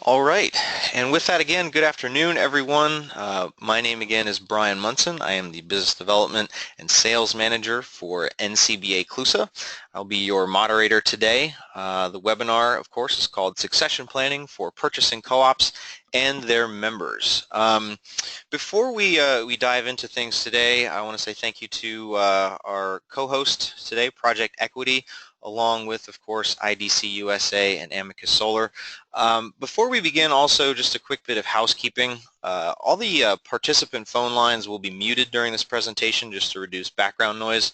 All right, and with that again, good afternoon everyone. My name again is Brian Munson. I am the Business Development and Sales Manager for NCBA CLUSA. I'll be your moderator today. The webinar, of course, is called Succession Planning for Purchasing Co-ops and Their Members. Before we dive into things today, I want to say thank you to our co-host today, Project Equity, along with, of course, IDC-USA and Amicus Solar. Before we begin, also just a quick bit of housekeeping. All the participant phone lines will be muted during this presentation just to reduce background noise.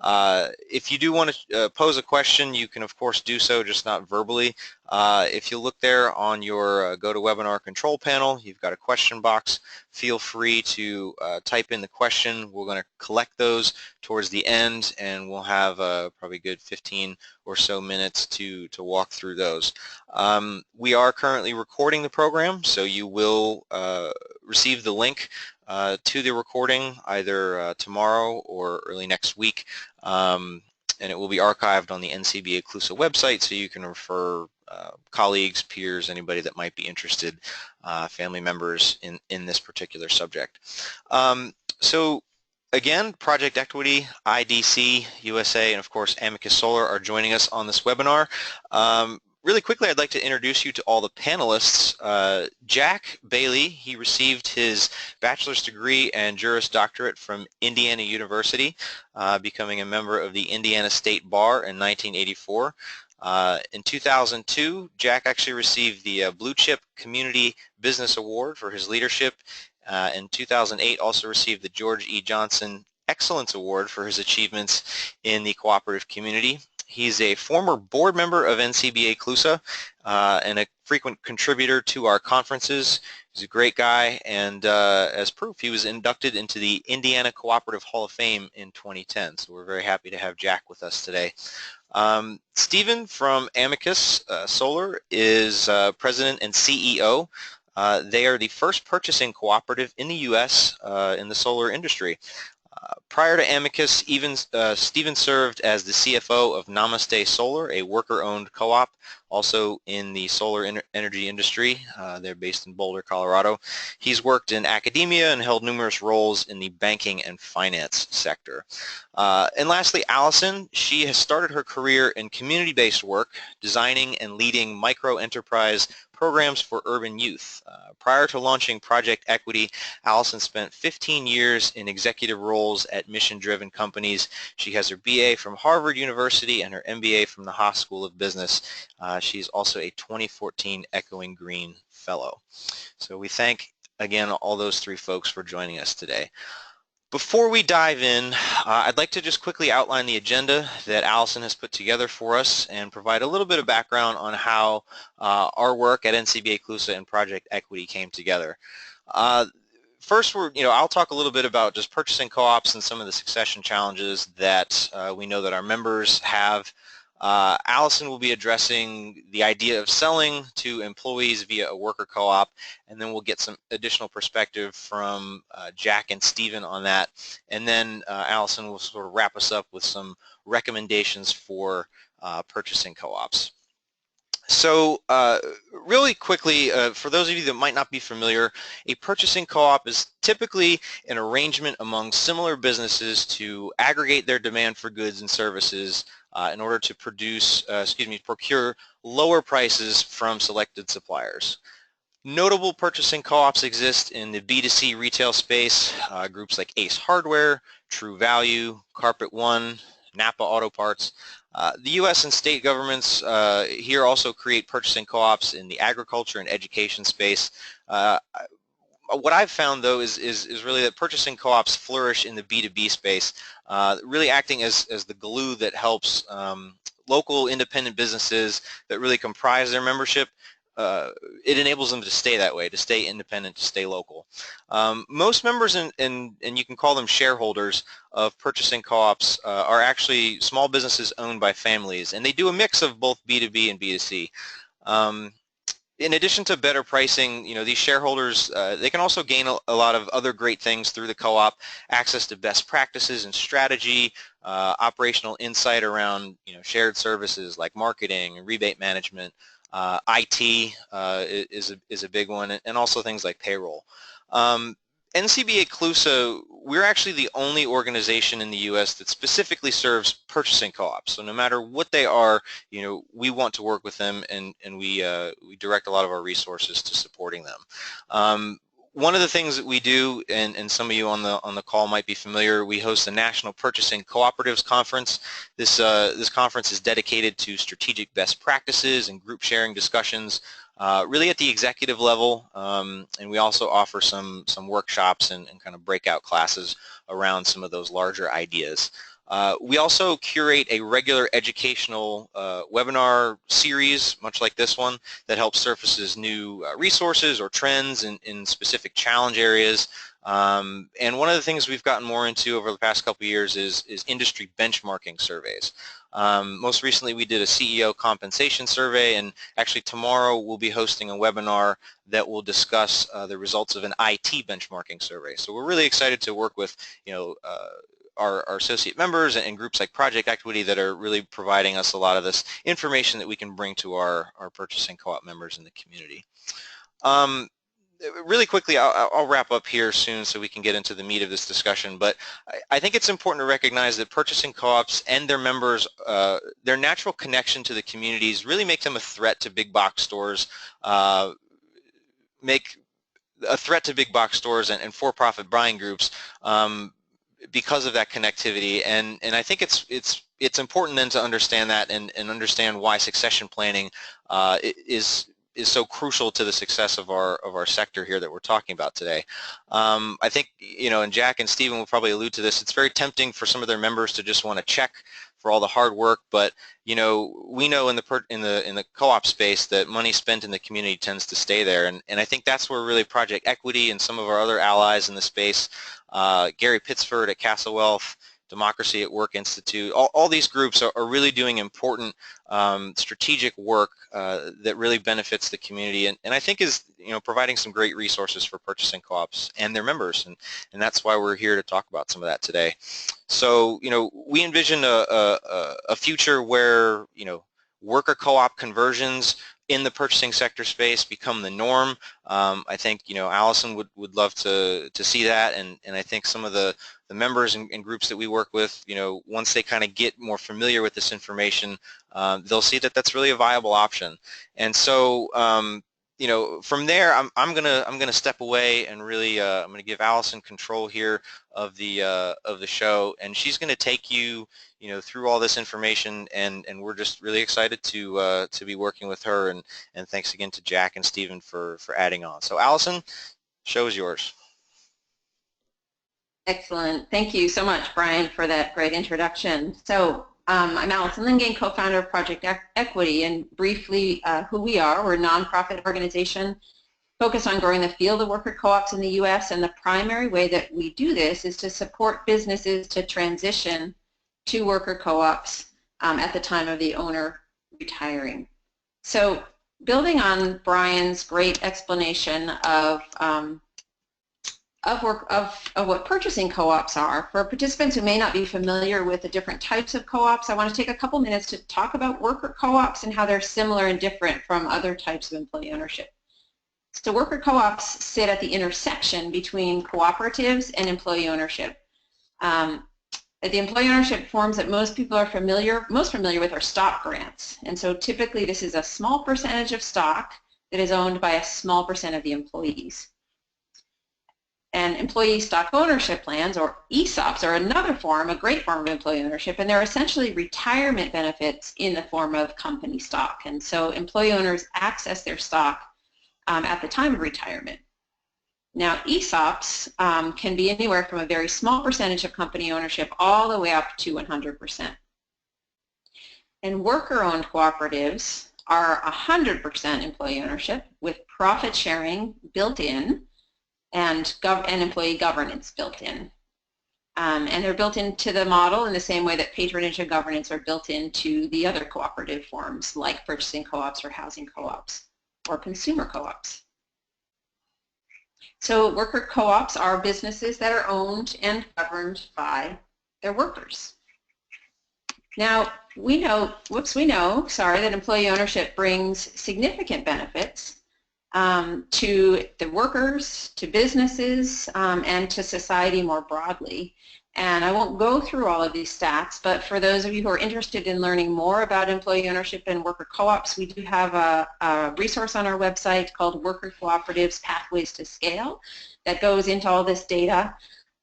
If you do want to pose a question, you can of course do so, just not verbally. If you look there on your GoToWebinar control panel, you've got a question box. Feel free to type in the question. We're going to collect those towards the end, and we'll have probably a good 15 or so minutes to walk through those. We are currently recording the program, so you will receive the link to the recording either tomorrow or early next week, and it will be archived on the NCBA CLUSA website, so you can refer colleagues, peers, anybody that might be interested, family members in this particular subject. So again, Project Equity, IDC-USA, and of course Amicus Solar are joining us on this webinar. Really quickly, I'd like to introduce you to all the panelists. Jack Bailey, he received his bachelor's degree and Juris Doctorate from Indiana University, becoming a member of the Indiana State Bar in 1984. In 2002, Jack actually received the Blue Chip Community Business Award for his leadership. In 2008, also received the George E. Johnson Excellence Award for his achievements in the cooperative community. He's a former board member of NCBA CLUSA and a frequent contributor to our conferences. He's a great guy, and as proof, he was inducted into the Indiana Cooperative Hall of Fame in 2010, so we're very happy to have Jack with us today. Stephen from Amicus Solar is President and CEO. They are the first purchasing cooperative in the U.S. In the solar industry. Prior to Amicus, Stephen served as the CFO of Namaste Solar, a worker-owned co-op, also in the solar energy industry. They're based in Boulder, Colorado. He's worked in academia and held numerous roles in the banking and finance sector. And lastly, Allison, she has started her career in community-based work, designing and leading micro-enterprise programs for urban youth. Prior to launching Project Equity, Allison spent 15 years in executive roles at mission-driven companies. She has her BA from Harvard University and her MBA from the Haas School of Business. She's also a 2014 Echoing Green Fellow. So we thank, again, all those three folks for joining us today. Before we dive in, I'd like to just quickly outline the agenda that Allison has put together for us and provide a little bit of background on how our work at NCBA CLUSA and Project Equity came together. First, I'll talk a little bit about just purchasing co-ops and some of the succession challenges that we know that our members have. Allison will be addressing the idea of selling to employees via a worker co-op, and then we'll get some additional perspective from Jack and Stephen on that, and then Allison will sort of wrap us up with some recommendations for purchasing co-ops. So really quickly, for those of you that might not be familiar, a purchasing co-op is typically an arrangement among similar businesses to aggregate their demand for goods and services in order to procure lower prices from selected suppliers. Notable purchasing co-ops exist in the B2C retail space, groups like Ace Hardware, True Value, Carpet One, Napa Auto Parts. The U.S. and state governments here also create purchasing co-ops in the agriculture and education space. What I've found, though, is really that purchasing co-ops flourish in the B2B space, really acting as the glue that helps local independent businesses that really comprise their membership. It enables them to stay that way, to stay independent, to stay local. Most members, and you can call them shareholders, of purchasing co-ops are actually small businesses owned by families, and they do a mix of both B2B and B2C. in addition to better pricing, these shareholders, they can also gain a lot of other great things through the co-op: access to best practices and strategy, operational insight around, shared services like marketing and rebate management. IT is a big one, and also things like payroll. NCBA CLUSA, we're actually the only organization in the U.S. that specifically serves purchasing co-ops. So no matter what they are, we want to work with them, and we direct a lot of our resources to supporting them. One of the things that we do, and some of you on the call might be familiar, we host the National Purchasing Cooperatives Conference. This conference is dedicated to strategic best practices and group sharing discussions, really at the executive level, and we also offer some workshops and kind of breakout classes around some of those larger ideas. We also curate a regular educational webinar series, much like this one, that helps surfaces new resources or trends in specific challenge areas. And one of the things we've gotten more into over the past couple of years is industry benchmarking surveys. Most recently we did a CEO compensation survey, and actually tomorrow we'll be hosting a webinar that will discuss the results of an IT benchmarking survey. So we're really excited to work with our associate members and groups like Project Equity that are really providing us a lot of this information that we can bring to our purchasing co-op members in the community. Really quickly, I'll wrap up here soon so we can get into the meat of this discussion, but I think it's important to recognize that purchasing co-ops and their members, their natural connection to the communities really make them a threat to big box stores, and for-profit buying groups, because of that connectivity, and I think it's important then to understand that and understand why succession planning is so crucial to the success of our sector here that we're talking about today. I think, and Jack and Stephen will probably allude to this, it's very tempting for some of their members to just want to check for all the hard work, but we know in the co-op space that money spent in the community tends to stay there, and I think that's where really Project Equity and some of our other allies in the space, Gary Pittsford at Castle Wealth, Democracy at Work Institute, all these groups are really doing important strategic work that really benefits the community, and I think is providing some great resources for purchasing co-ops and their members, and that's why we're here to talk about some of that today. So we envision a future where worker co-op conversions in the purchasing sector space become the norm. I think Allison would love to see that, and I think some of the members and groups that we work with, once they kind of get more familiar with this information, they'll see that that's really a viable option. And so from there, I'm gonna step away and really I'm gonna give Allison control here of the show, and she's gonna take you through all this information, and we're just really excited to be working with her, and thanks again to Jack and Stephen for adding on. So Allison, show is yours. Excellent. Thank you so much, Brian, for that great introduction. So I'm Allison Lingane, co-founder of Project Equity, and briefly who we are. We're a nonprofit organization focused on growing the field of worker co-ops in the U.S., and the primary way that we do this is to support businesses to transition to worker co-ops at the time of the owner retiring. So building on Brian's great explanation of what purchasing co-ops are, for participants who may not be familiar with the different types of co-ops, I want to take a couple minutes to talk about worker co-ops and how they're similar and different from other types of employee ownership. So worker co-ops sit at the intersection between cooperatives and employee ownership. The employee ownership forms that most people are most familiar with are stock grants, and so typically this is a small percentage of stock that is owned by a small percent of the employees. And employee stock ownership plans, or ESOPs, are another form, a great form of employee ownership, and they're essentially retirement benefits in the form of company stock. And so employee owners access their stock at the time of retirement. Now, ESOPs can be anywhere from a very small percentage of company ownership all the way up to 100%. And worker-owned cooperatives are 100% employee ownership with profit sharing built in, and employee governance built in. And they're built into the model in the same way that patronage and governance are built into the other cooperative forms like purchasing co-ops or housing co-ops. or consumer co-ops. So worker co-ops are businesses that are owned and governed by their workers. Now, we know that employee ownership brings significant benefits to the workers, to businesses, and to society more broadly. And I won't go through all of these stats, but for those of you who are interested in learning more about employee ownership and worker co-ops, we do have a resource on our website called Worker Cooperatives Pathways to Scale that goes into all this data.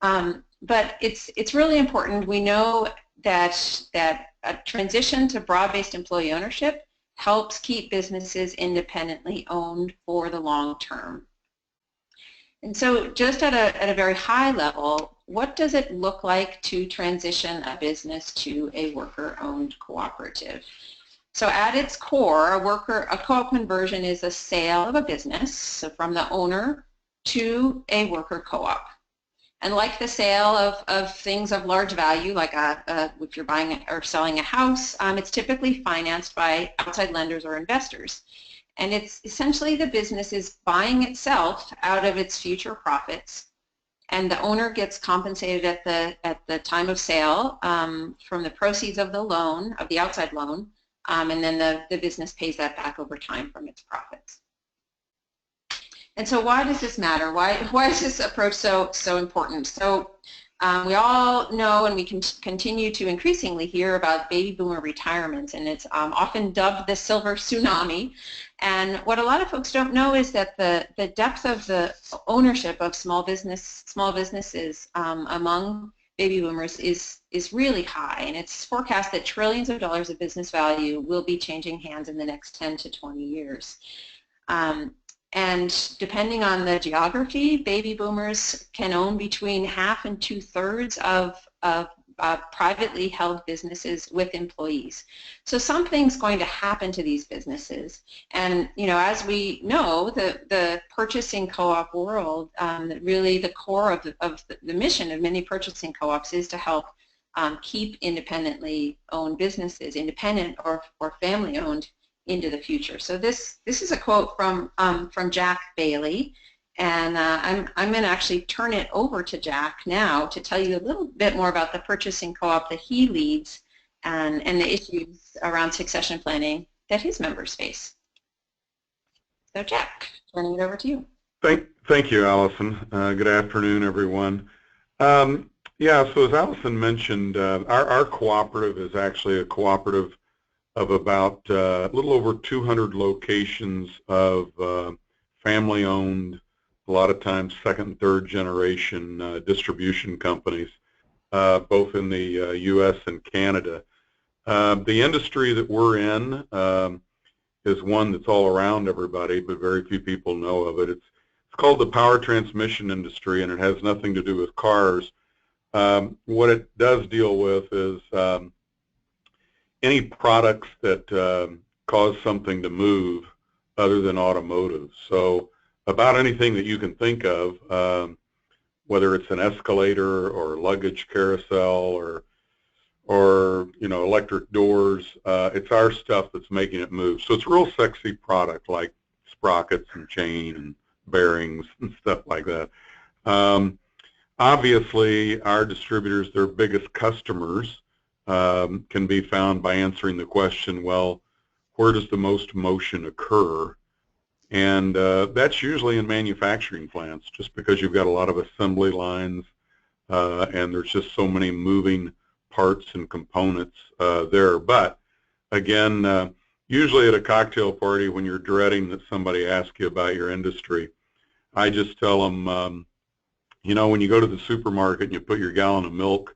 But it's really important. We know that a transition to broad-based employee ownership helps keep businesses independently owned for the long term. And so just at a very high level, what does it look like to transition a business to a worker-owned cooperative? So at its core, a co-op conversion is a sale of a business, so from the owner to a worker co-op. And like the sale of things of large value, like if you're buying or selling a house, it's typically financed by outside lenders or investors. And it's essentially the business is buying itself out of its future profits, and the owner gets compensated at the time of sale from the proceeds of the loan, of the outside loan, and then the business pays that back over time from its profits. And so why does this matter? Why is this approach so important? So we all know, and we can continue to increasingly hear about baby boomer retirements, and it's often dubbed the silver tsunami. And what a lot of folks don't know is that the depth of the ownership of small businesses among baby boomers is really high, and it's forecast that trillions of dollars of business value will be changing hands in the next 10 to 20 years. And depending on the geography, baby boomers can own between half and 2/3 of privately held businesses with employees. So something's going to happen to these businesses. And as we know, the purchasing co-op world, really the core of the mission of many purchasing co-ops is to help keep independently owned businesses, independent or family owned, into the future. So this is a quote from Jack Bailey, and I'm going to actually turn it over to Jack now to tell you a little bit more about the purchasing co-op that he leads and the issues around succession planning that his members face. So Jack, turning it over to you. Thank you, Allison. Good afternoon, everyone. Yeah, so as Allison mentioned, our cooperative is actually a cooperative of about a little over 200 locations of family-owned, a lot of times second and third generation distribution companies, both in the U.S. and Canada. The industry that we're in is one that's all around everybody, but very few people know of it. It's called the power transmission industry, and it has nothing to do with cars. What it does deal with is any products that cause something to move other than automotive. So about anything that you can think of, whether it's an escalator or luggage carousel or electric doors, it's our stuff that's making it move. So it's a real sexy product, like sprockets and chain and bearings and stuff like that. Obviously, our distributors, their biggest customers, can be found by answering the question, well, where does the most motion occur? And that's usually in manufacturing plants, just because you've got a lot of assembly lines and there's just so many moving parts and components there. But again, usually at a cocktail party when you're dreading that somebody asks you about your industry, I just tell them, when you go to the supermarket and you put your gallon of milk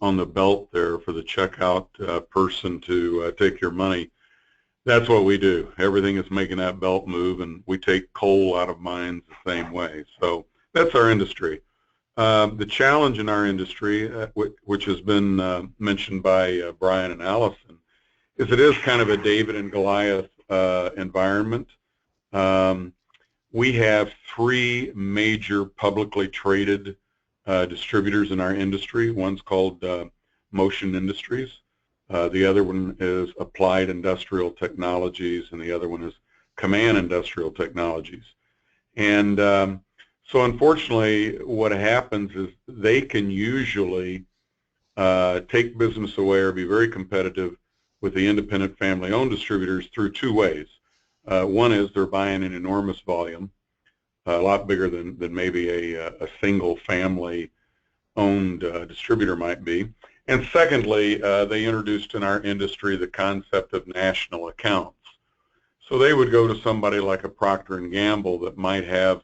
on the belt there for the checkout person to take your money, that's what we do. Everything is making that belt move, and we take coal out of mines the same way. So that's our industry. The challenge in our industry, which has been mentioned by Brian and Allison, is it is kind of a David and Goliath environment. We have 3 major publicly traded distributors in our industry. One's called Motion Industries. The other one is Applied Industrial Technologies, and the other one is Kaman Industrial Technologies. And so unfortunately, what happens is they can usually take business away or be very competitive with the independent family-owned distributors through two ways. One is they're buying an enormous volume, a lot bigger than maybe a single family-owned distributor might be. And secondly, they introduced in our industry the concept of national accounts. So they would go to somebody like a Procter & Gamble that might have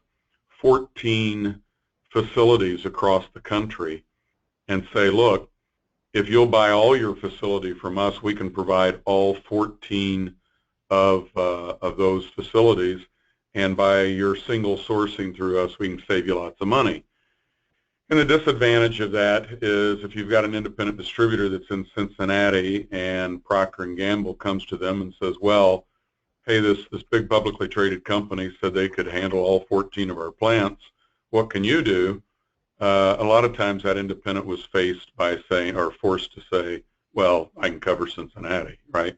14 facilities across the country and say, look, if you'll buy all your facility from us, we can provide all 14 of those facilities, and by your single sourcing through us, we can save you lots of money. And the disadvantage of that is if you've got an independent distributor that's in Cincinnati and Procter & Gamble comes to them and says, well, hey, this big publicly traded company said they could handle all 14 of our plants. What can you do? A lot of times that independent was faced by saying, or forced to say, well, I can cover Cincinnati, right?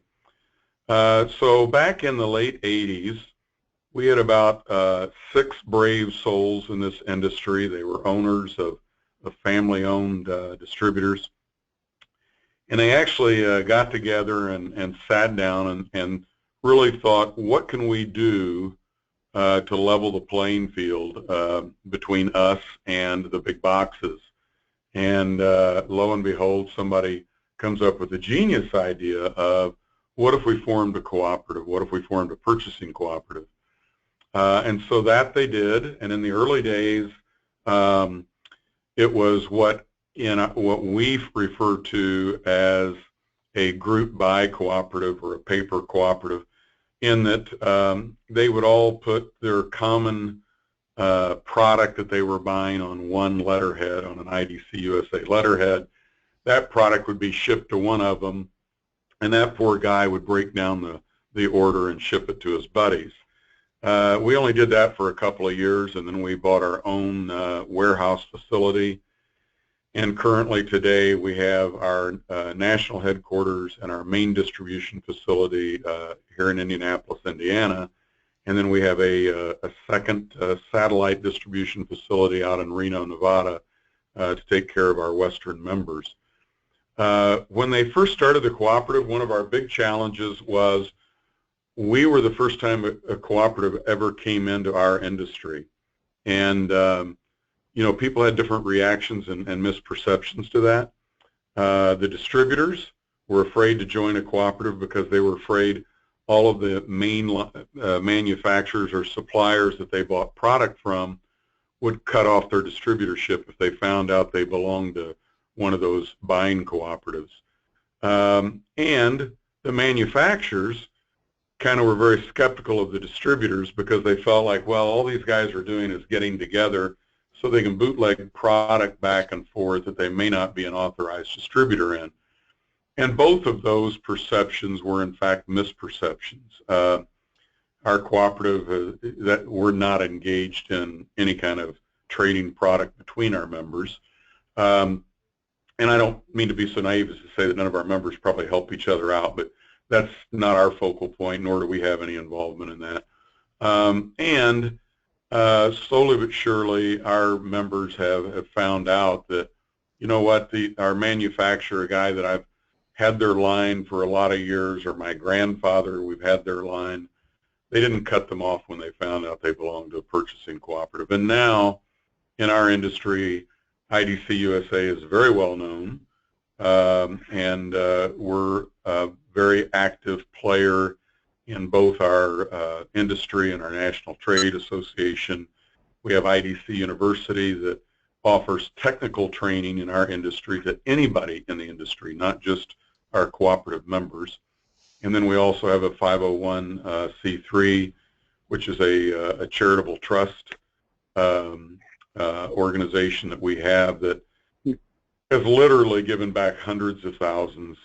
So back in the late 80s, we had about 6 brave souls in this industry. They were owners of family-owned distributors. And they actually got together and sat down and really thought, what can we do to level the playing field between us and the big boxes? And lo and behold, somebody comes up with a genius idea of, what if we formed a cooperative? What if we formed a purchasing cooperative? And so that they did, and in the early days, it was what we refer to as a group buy cooperative or a paper cooperative, in that they would all put their common product that they were buying on one letterhead, on an IDC-USA letterhead. That product would be shipped to one of them, and that poor guy would break down the order and ship it to his buddies. We only did that for a couple of years, and then we bought our own warehouse facility. And currently today we have our national headquarters and our main distribution facility here in Indianapolis, Indiana. And then we have a second satellite distribution facility out in Reno, Nevada to take care of our Western members. When they first started the cooperative, one of our big challenges was we were the first time a cooperative ever came into our industry. And you know, people had different reactions and misperceptions to that. The distributors were afraid to join a cooperative because they were afraid all of the main manufacturers or suppliers that they bought product from would cut off their distributorship if they found out they belonged to one of those buying cooperatives. And the manufacturers kind of were very skeptical of the distributors because they felt like, well, all these guys are doing is getting together so they can bootleg product back and forth that they may not be an authorized distributor in. And both of those perceptions were in fact misperceptions. Our cooperative, that we're not engaged in any kind of trading product between our members. And I don't mean to be so naive as to say that none of our members probably help each other out, but that's not our focal point, nor do we have any involvement in that. Slowly but surely, our members have found out that, you know what, our manufacturer, a guy that I've had their line for a lot of years, or my grandfather, we've had their line, they didn't cut them off when they found out they belonged to a purchasing cooperative. And now, in our industry, IDC-USA is very well known, and we're a very active player in both our industry and our National Trade Association. We have IDC University that offers technical training in our industry to anybody in the industry, not just our cooperative members. And then we also have a 501c3, which is a charitable trust organization that we have that has literally given back hundreds of thousands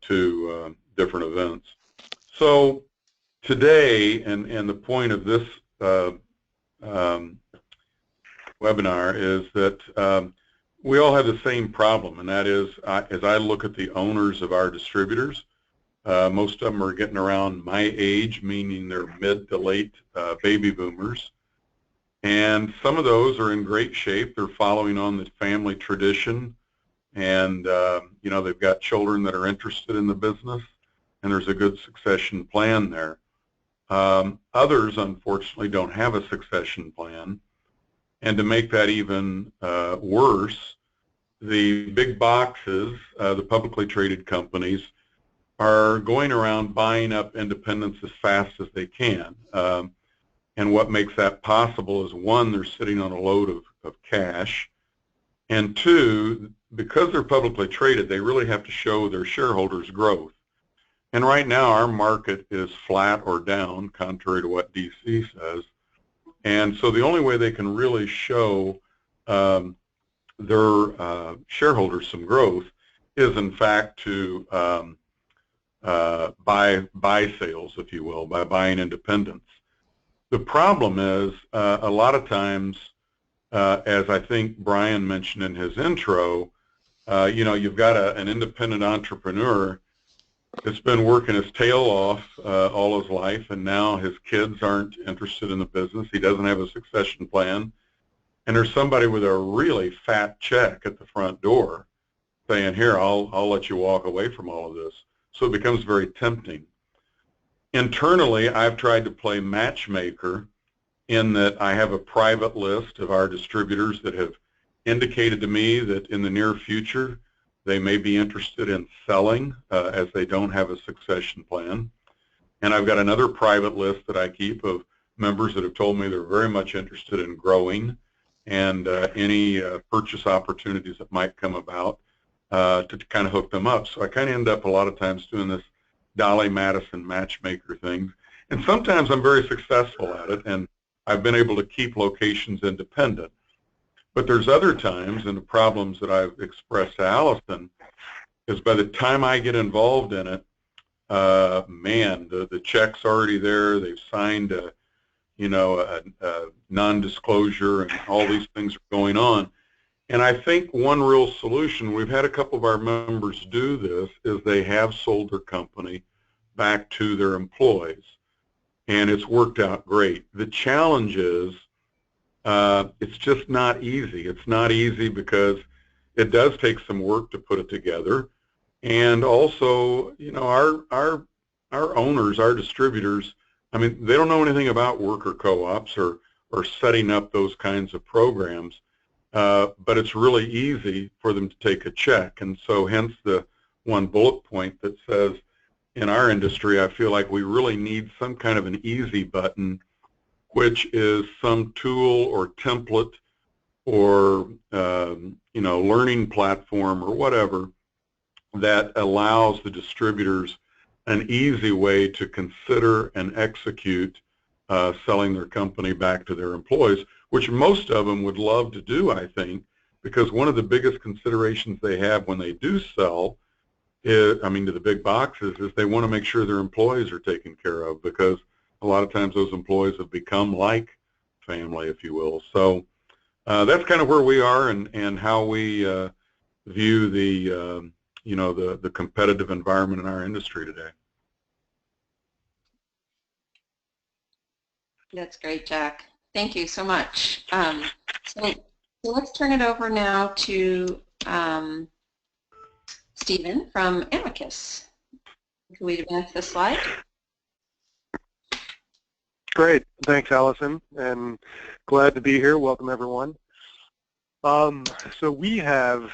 to different events. So today, and the point of this webinar is that we all have the same problem, and that is, as I look at the owners of our distributors, Most of them are getting around my age, meaning they're mid to late baby boomers. And some of those are in great shape. They're following on the family tradition, and they've got children that are interested in the business, and there's a good succession plan there. Others, unfortunately, don't have a succession plan. And to make that even worse, the big boxes, the publicly traded companies, are going around buying up independents as fast as they can. And what makes that possible is, one, they're sitting on a load of cash, and two, because they're publicly traded, they really have to show their shareholders growth. And right now our market is flat or down, contrary to what DC says. And so the only way they can really show their shareholders some growth is, in fact, to buy sales, if you will, by buying independents. The problem is a lot of times, as I think Brian mentioned in his intro, you've got an independent entrepreneur that's been working his tail off all his life, and now his kids aren't interested in the business. He doesn't have a succession plan, and there's somebody with a really fat check at the front door saying, "Here, I'll let you walk away from all of this." So it becomes very tempting. Internally, I've tried to play matchmaker in that I have a private list of our distributors that have indicated to me that in the near future they may be interested in selling as they don't have a succession plan. And I've got another private list that I keep of members that have told me they're very much interested in growing and any purchase opportunities that might come about to kind of hook them up. So I kind of end up a lot of times doing this Dolly Madison matchmaker thing. And sometimes I'm very successful at it, and I've been able to keep locations independent. But there's other times, and the problems that I've expressed to Allison is by the time I get involved in it, man, the check's already there. They've signed a non-disclosure, and all these things are going on. And I think one real solution, we've had a couple of our members do this, is they have sold their company back to their employees, and it's worked out great. The challenge is it's just not easy. It's not easy because it does take some work to put it together, and also, our owners, our distributors, I mean, they don't know anything about worker co-ops or setting up those kinds of programs. But it's really easy for them to take a check, and so hence the one bullet point that says, in our industry, I feel like we really need some kind of an easy button, which is some tool or template or learning platform or whatever that allows the distributors an easy way to consider and execute selling their company back to their employees, which most of them would love to do, I think, because one of the biggest considerations they have when they do sell, to the big boxes, is they want to make sure their employees are taken care of, because a lot of times those employees have become like family, if you will. So that's kind of where we are and how we view the competitive environment in our industry today. That's great, Jack. Thank you so much. So let's turn it over now to Stephen from Amicus. Can we advance the slide? Great. Thanks, Allison, and glad to be here. Welcome, everyone. So we have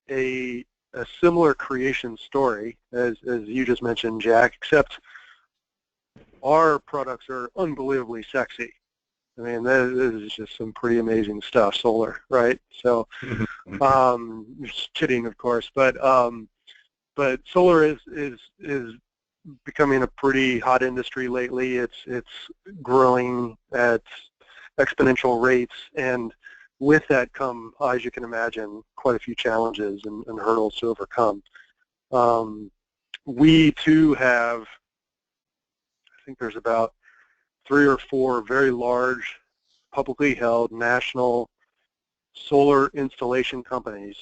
a similar creation story as you just mentioned, Jack, except our products are unbelievably sexy. I mean, this is just some pretty amazing stuff, solar, right? So, just kidding, of course, but solar is becoming a pretty hot industry lately. It's growing at exponential rates, and with that come, as you can imagine, quite a few challenges and hurdles to overcome. We too have, I think there's about 3 or 4 very large, publicly held national solar installation companies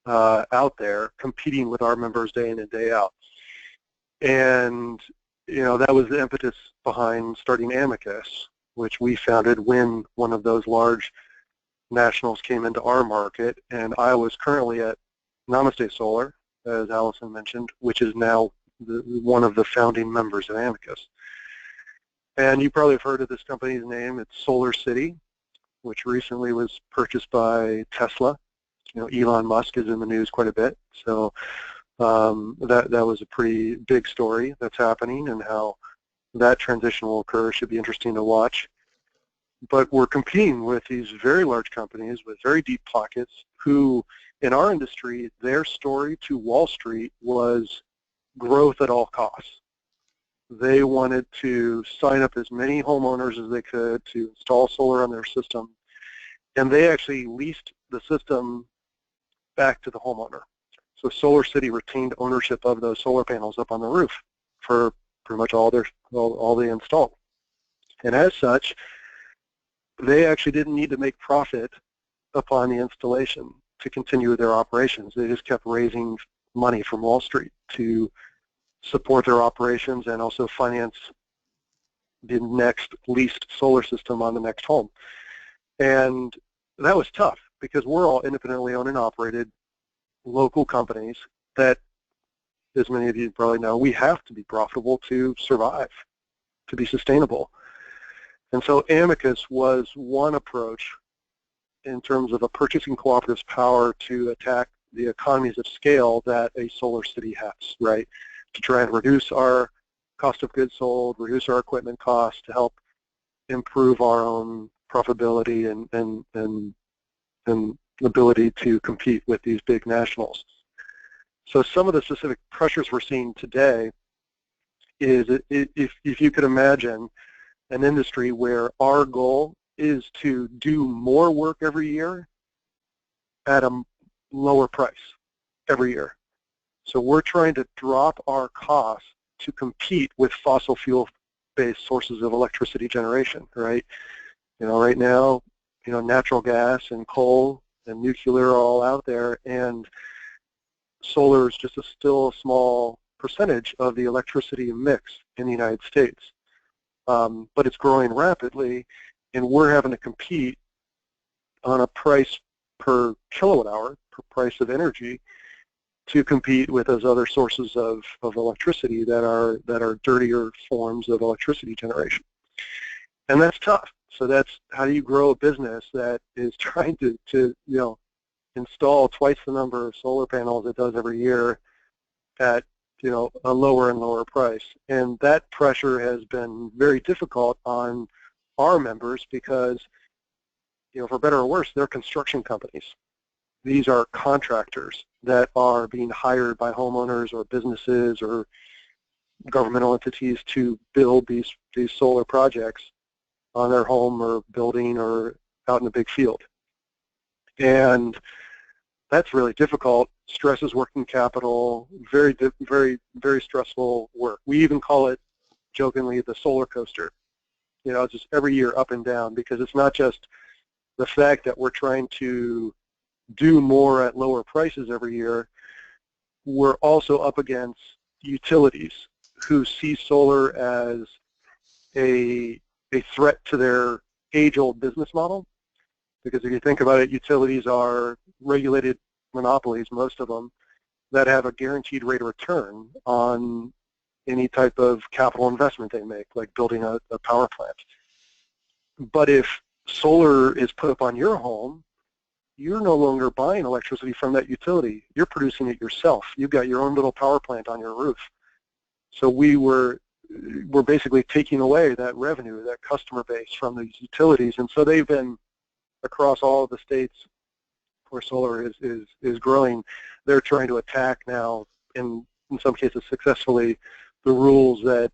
out there competing with our members day in and day out. And that was the impetus behind starting Amicus, which we founded when one of those large nationals came into our market. And I was currently at Namaste Solar, as Allison mentioned, which is now one of the founding members of Amicus. And you probably have heard of this company's name. It's Solar City, which recently was purchased by Tesla. Elon Musk is in the news quite a bit. So that was a pretty big story that's happening, and how that transition will occur should be interesting to watch. But we're competing with these very large companies with very deep pockets who, in our industry, their story to Wall Street was growth at all costs. They wanted to sign up as many homeowners as they could to install solar on their system, and they actually leased the system back to the homeowner. So Solar City retained ownership of those solar panels up on the roof for pretty much all they installed. And as such, they actually didn't need to make profit upon the installation to continue their operations. They just kept raising money from Wall Street to support their operations and also finance the next leased solar system on the next home. And that was tough because we're all independently owned and operated local companies that, as many of you probably know, we have to be profitable to survive, to be sustainable. And so Amicus was one approach in terms of a purchasing cooperative's power to attack the economies of scale that a Solar City has, right? To try and reduce our cost of goods sold, reduce our equipment costs, to help improve our own profitability and ability to compete with these big nationals. So some of the specific pressures we're seeing today is if you could imagine an industry where our goal is to do more work every year at a lower price every year. So we're trying to drop our costs to compete with fossil fuel-based sources of electricity generation, right? Right now, natural gas and coal and nuclear are all out there, and solar is just still a small percentage of the electricity mix in the United States. But it's growing rapidly, and we're having to compete on a price per kilowatt hour, per price of energy, to compete with those other sources of electricity that are dirtier forms of electricity generation. And that's tough. So that's how do you grow a business that is trying to install twice the number of solar panels it does every year at a lower and lower price. And that pressure has been very difficult on our members because, for better or worse, they're construction companies. These are contractors that are being hired by homeowners or businesses or governmental entities to build these solar projects on their home or building or out in a big field. And that's really difficult. Stresses working capital, very, very, very stressful work. We even call it, jokingly, the solar coaster. Just every year up and down, because it's not just the fact that we're trying to do more at lower prices every year. We're also up against utilities who see solar as a threat to their age-old business model. Because if you think about it, utilities are regulated monopolies, most of them, that have a guaranteed rate of return on any type of capital investment they make, like building a power plant. But if solar is put up on your home, you're no longer buying electricity from that utility. You're producing it yourself. You've got your own little power plant on your roof. So we're basically taking away that revenue, that customer base from these utilities. And so they've been, across all of the states where solar is growing, they're trying to attack now, in some cases successfully, the rules that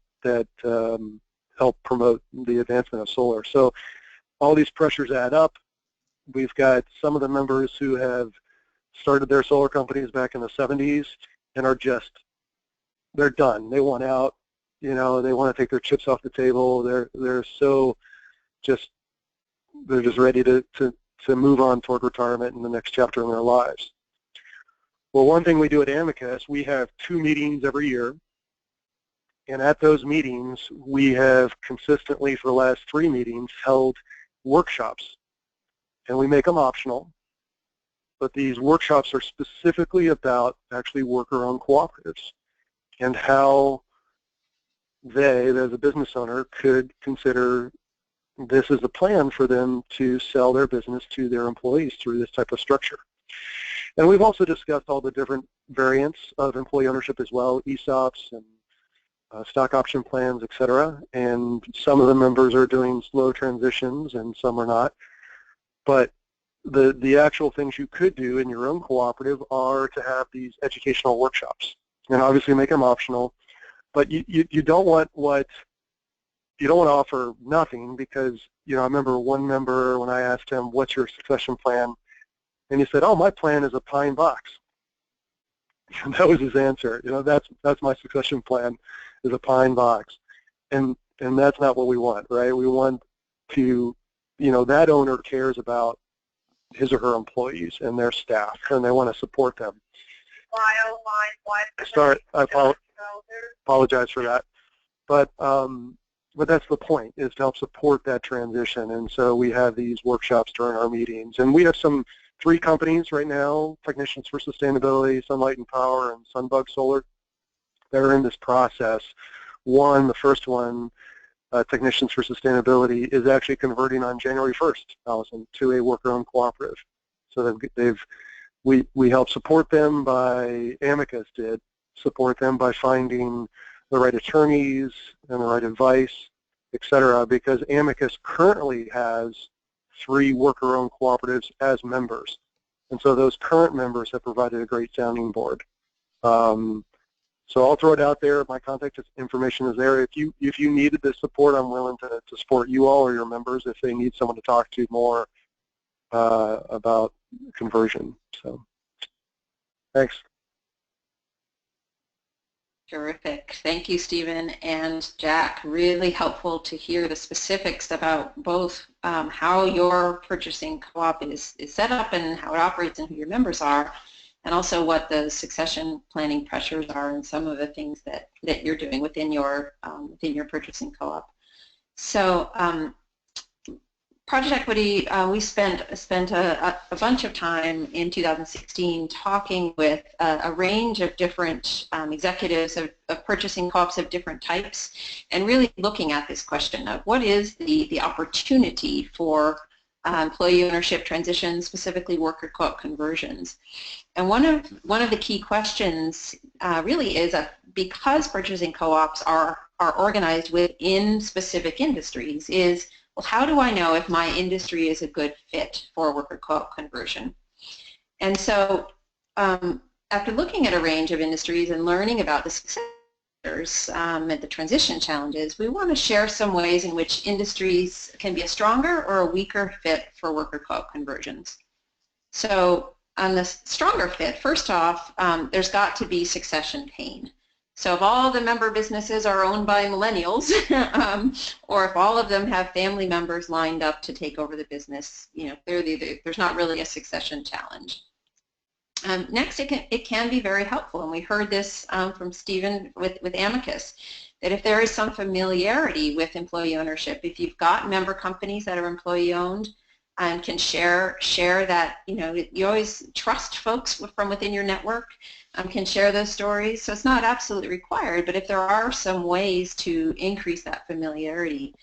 help promote the advancement of solar. So all these pressures add up. We've got some of the members who have started their solar companies back in the 70s and are they're done. They want out. They want to take their chips off the table. They're just ready to move on toward retirement in the next chapter in their lives. Well, one thing we do at Amicus, we have 2 meetings every year And at those meetings, we have consistently, for the last 3 meetings, held workshops. And we make them optional. But these workshops are specifically about actually worker-owned cooperatives and how they, as a business owner, could consider this as a plan for them to sell their business to their employees through this type of structure. And we've also discussed all the different variants of employee ownership as well, ESOPs and stock option plans, etc. And some of the members are doing slow transitions and some are not. But the actual things you could do in your own cooperative are to have these educational workshops, and obviously make them optional. But you don't want to offer nothing, because I remember one member, when I asked him, "What's your succession plan?" and he said, "Oh, my plan is a pine box." And that was his answer. That's my succession plan, is a pine box, and that's not what we want, right? We want to, that owner cares about his or her employees and their staff, and they want to support them. Sorry, I apologize for that, but that's the point, is to help support that transition. And so we have these workshops during our meetings, and we have 3 companies right now, Technicians for Sustainability, Sunlight and Power, and Sunbug Solar, that are in this process. The first one, Technicians for Sustainability, is actually converting on January 1st, Allison, to a worker-owned cooperative. So we help support them by, Amicus did, support them by finding the right attorneys and the right advice, etc., because Amicus currently has 3 worker-owned cooperatives as members. And so those current members have provided a great sounding board. So I'll throw it out there. My contact information is there. If you needed this support, I'm willing to support you all or your members if they need someone to talk to more about conversion. So thanks. Terrific. Thank you, Stephen and Jack. Really helpful to hear the specifics about both how your purchasing co-op is set up and how it operates and who your members are, and also what the succession planning pressures are and some of the things that you're doing within your purchasing co-op. So Project Equity, we spent a bunch of time in 2016 talking with a range of different executives of purchasing co-ops of different types, and really looking at this question of what is the opportunity for employee ownership transitions, specifically worker co-op conversions. And one of the key questions really is because purchasing co-ops are organized within specific industries, is, well, how do I know if my industry is a good fit for worker co-op conversion? And so after looking at a range of industries and learning about the successors and the transition challenges, we want to share some ways in which industries can be a stronger or a weaker fit for worker co-op conversions. So on the stronger fit, first off, there's got to be succession pain. So if all the member businesses are owned by millennials, or if all of them have family members lined up to take over the business, clearly there's not really a succession challenge. Next, it can be very helpful, and we heard this from Stephen with Amicus, that if there is some familiarity with employee ownership, if you've got member companies that are employee owned and can share that, you always trust folks from within your network, can share those stories. So it's not absolutely required, but if there are some ways to increase that familiarity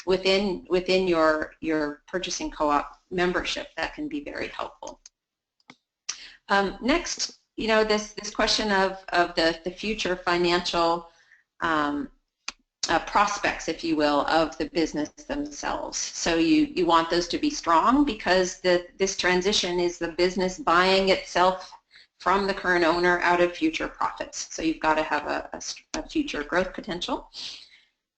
within your purchasing co-op membership, that can be very helpful. Next, this question of the future financial prospects, if you will, of the business themselves. So you want those to be strong, because this transition is the business buying itself from the current owner out of future profits. So you've got to have a future growth potential.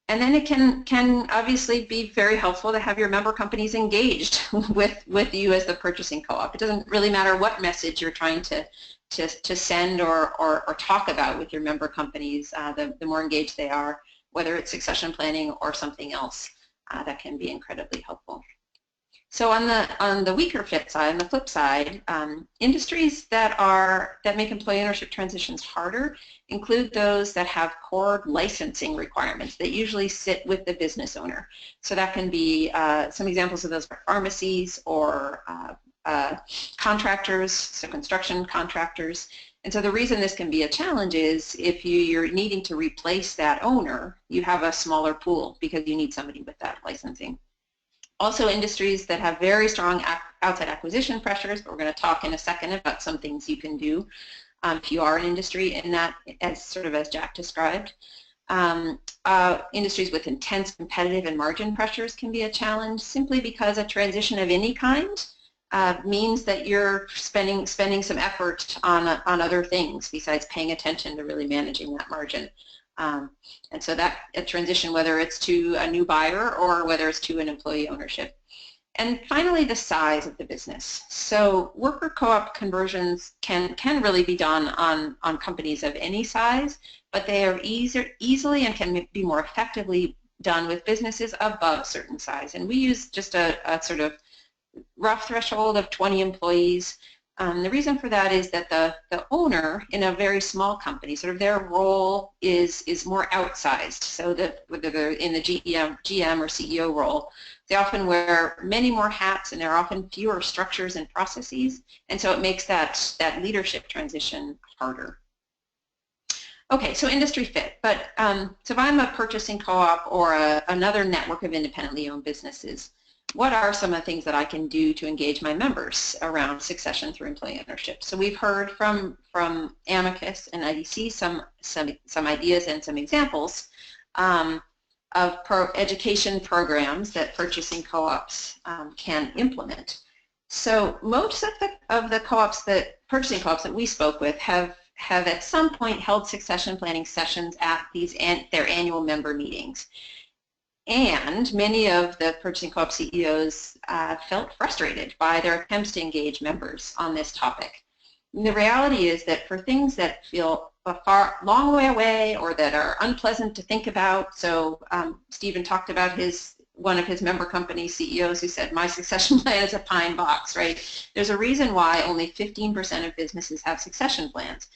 And then it can obviously be very helpful to have your member companies engaged with you as the purchasing co-op. It doesn't really matter what message you're trying to send or talk about with your member companies, the more engaged they are, whether it's succession planning or something else, that can be incredibly helpful. So on the weaker fit side, on the flip side, industries that make employee ownership transitions harder include those that have core licensing requirements that usually sit with the business owner. So that can be some examples of those are pharmacies or contractors, so construction contractors. And so the reason this can be a challenge is if you're needing to replace that owner, you have a smaller pool because you need somebody with that licensing. Also industries that have very strong outside acquisition pressures, but we're going to talk in a second about some things you can do if you are an industry in that, as Jack described. Industries with intense competitive and margin pressures can be a challenge simply because a transition of any kind means that you're spending some effort on other things besides paying attention to really managing that margin. And so that a transition, whether it's to a new buyer or whether it's to an employee ownership. And finally, the size of the business. So worker co-op conversions can really be done on companies of any size, but they are easily and can be more effectively done with businesses above a certain size. And we use just a sort of rough threshold of 20 employees. The reason for that is that the owner in a very small company, sort of their role is more outsized. So that whether they're in the GM or CEO role, they often wear many more hats and there are often fewer structures and processes, and so it makes that leadership transition harder. Okay, so industry fit, but so if I'm a purchasing co-op or another network of independently owned businesses, what are some of the things that I can do to engage my members around succession through employee ownership? So we've heard from Amicus and IDC some ideas and some examples of education programs that purchasing co-ops can implement. So most of the co-ops purchasing co-ops that we spoke with have at some point held succession planning sessions at their annual member meetings. And many of the purchasing co-op CEOs felt frustrated by their attempts to engage members on this topic. And the reality is that for things that feel a long way away or that are unpleasant to think about, so Stephen talked about one of his member company CEOs who said, my succession plan is a pine box, right? There's a reason why only 15% of businesses have succession plans.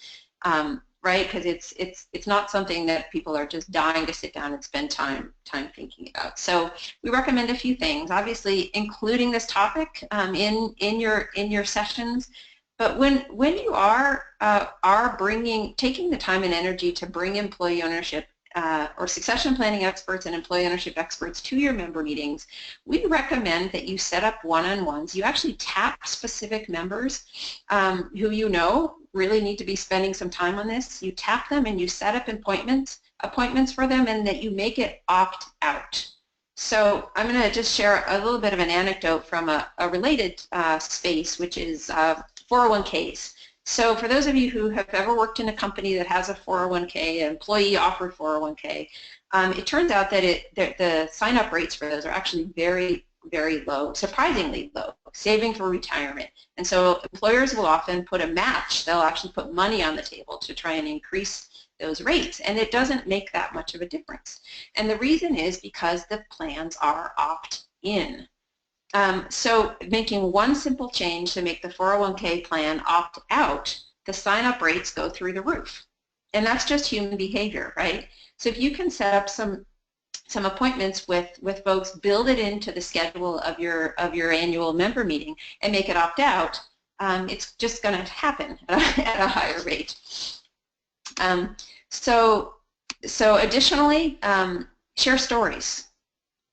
Right? Because it's not something that people are just dying to sit down and spend time thinking about. So we recommend a few things. Obviously, including this topic in your sessions. But when you are taking the time and energy to bring employee ownership or succession planning experts and employee ownership experts to your member meetings, we recommend that you set up one-on-ones. You actually tap specific members who you know really need to be spending some time on this. You tap them and you set up appointments for them, and that you make it opt out. So I'm going to just share a little bit of an anecdote from a related space, which is 401ks. So for those of you who have ever worked in a company that has a 401k, an employee offered 401k, it turns out that the sign-up rates for those are actually very, very low, surprisingly low, saving for retirement. And so employers will often put a match. They'll actually put money on the table to try and increase those rates, and it doesn't make that much of a difference. And the reason is because the plans are opt-in. So making one simple change to make the 401k plan opt out, the sign-up rates go through the roof. And that's just human behavior, right? So if you can set up some appointments with folks, build it into the schedule of your annual member meeting and make it opt out, it's just going to happen at a higher rate. So additionally, share stories.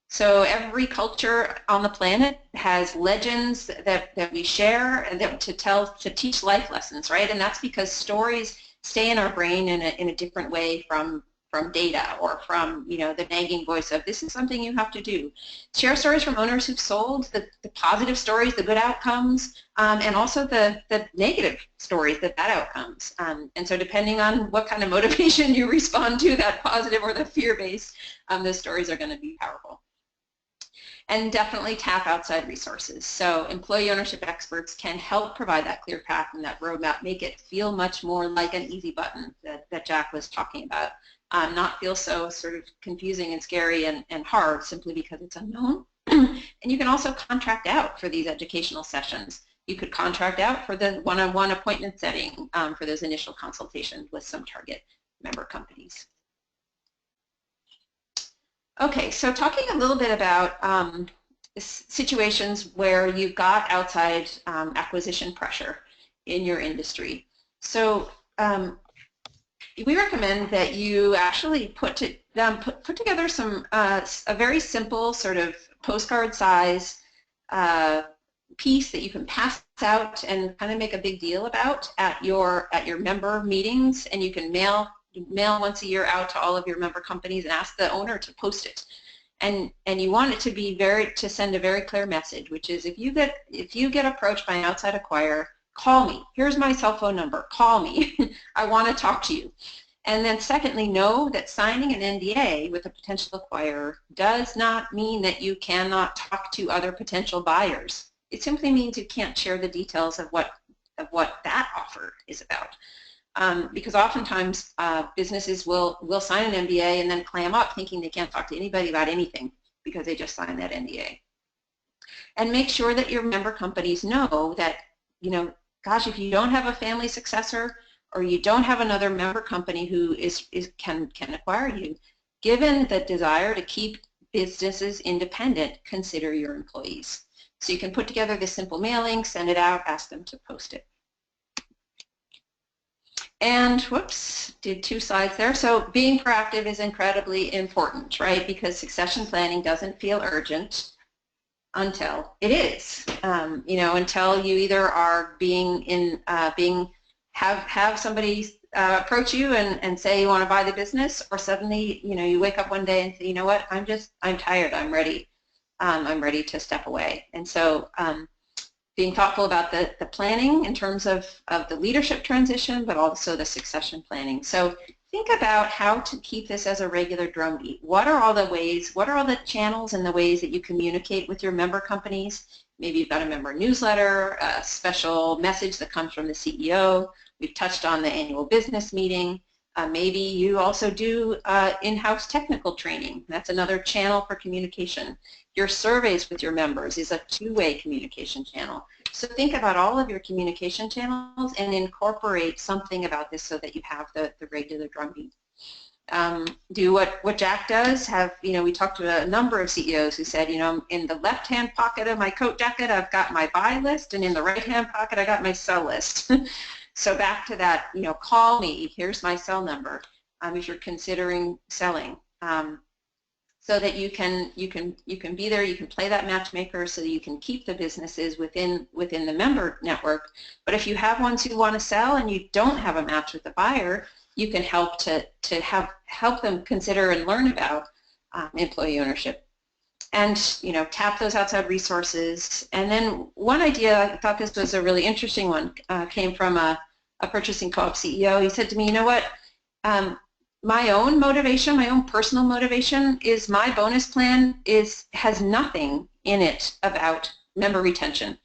So every culture on the planet has legends that we share and to teach life lessons, right? And that's because stories stay in our brain in a different way from data or from the nagging voice of this is something you have to do. Share stories from owners who've sold, the positive stories, the good outcomes, and also the negative stories, the bad outcomes. And so depending on what kind of motivation you respond to, that positive or the fear-based, those stories are going to be powerful. And definitely tap outside resources. So employee ownership experts can help provide that clear path and that roadmap, make it feel much more like an easy button that Jack was talking about, not feel so sort of confusing and scary and hard simply because it's unknown. And you can also contract out for these educational sessions. You could contract out for the one-on-one appointment setting for those initial consultations with some target member companies. Okay, so talking a little bit about situations where you've got outside acquisition pressure in your industry. So we recommend that you actually put together some a very simple sort of postcard size piece that you can pass out and kind of make a big deal about at your member meetings, and you can mail once a year out to all of your member companies and ask the owner to post it. And you want it to be to send a very clear message, which is if you get approached by an outside acquirer, call me. Here's my cell phone number. Call me. I want to talk to you. And then secondly, know that signing an NDA with a potential acquirer does not mean that you cannot talk to other potential buyers. It simply means you can't share the details of what that offer is about. Because oftentimes businesses will sign an NDA and then clam up thinking they can't talk to anybody about anything because they just signed that NDA. And make sure that your member companies know that, gosh, if you don't have a family successor or you don't have another member company who can acquire you, given the desire to keep businesses independent, consider your employees. So you can put together this simple mailing, send it out, ask them to post it. And whoops, did 2 slides there. So being proactive is incredibly important, right? Because succession planning doesn't feel urgent until it is. Until you either are have somebody approach you and say you want to buy the business, or suddenly you wake up one day and say, you know what, I'm tired, I'm ready to step away. And so being thoughtful about the planning in terms of the leadership transition, but also the succession planning. So think about how to keep this as a regular drumbeat. What are all the ways, what are all the channels and the ways that you communicate with your member companies? Maybe you've got a member newsletter, a special message that comes from the CEO. We've touched on the annual business meeting. Maybe you also do in-house technical training. That's another channel for communication. Your surveys with your members is a 2-way communication channel. So think about all of your communication channels and incorporate something about this so that you have the regular drumbeat. Do what Jack does. We talked to a number of CEOs who said, in the left-hand pocket of my coat jacket, I've got my buy list, and in the right-hand pocket, I got my sell list. So back to that, call me. Here's my cell number if you're considering selling, so that you can be there. You can play that matchmaker, so that you can keep the businesses within the member network. But if you have ones who want to sell and you don't have a match with the buyer, you can help help them consider and learn about employee ownership. And tap those outside resources. And then one idea, I thought this was a really interesting one, came from a purchasing co-op CEO. He said to me, you know what, my own motivation, my own personal motivation is my bonus plan has nothing in it about member retention.